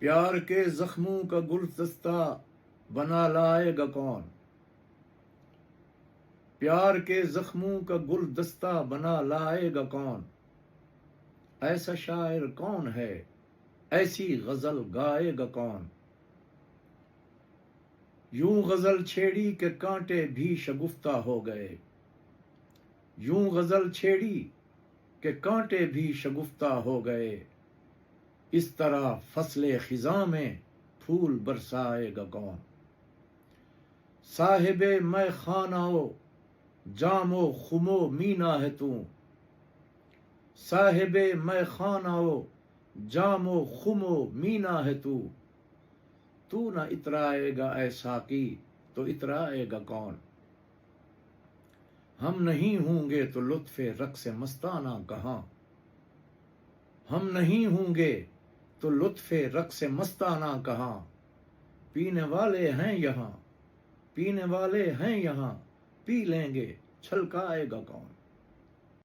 پیار کے زخموں کا گلدستہ بنا لائے گا کون؟ پیار کے زخموں کا گلدستہ بنا لائے گا کون؟ ایسا شاعر کون ہے، ایسی غزل گائے گا کون؟ یوں غزل چھیڑی کہ کانٹے بھی شگفتہ ہو گئے، یوں غزل چھیڑی کہ کانٹے بھی شگفتہ ہو گئے، اس طرح فصل خزاں میں پھول برسائے گا کون؟ صاحب میں خانہ و جام و خم و مینا ہے تو، صاحب میں خانہ و جام و خم و مینا ہے تو نہ اترائے گا اے ساقی تو اترائے گا کون؟ ہم نہیں ہوں گے تو لطف رقص مستانہ کہاں، ہم نہیں ہوں گے تو لطف رقص مستانہ کہاں، پینے والے ہیں یہاں، پینے والے ہیں یہاں، پی لیں گے چھلکائے گا کون؟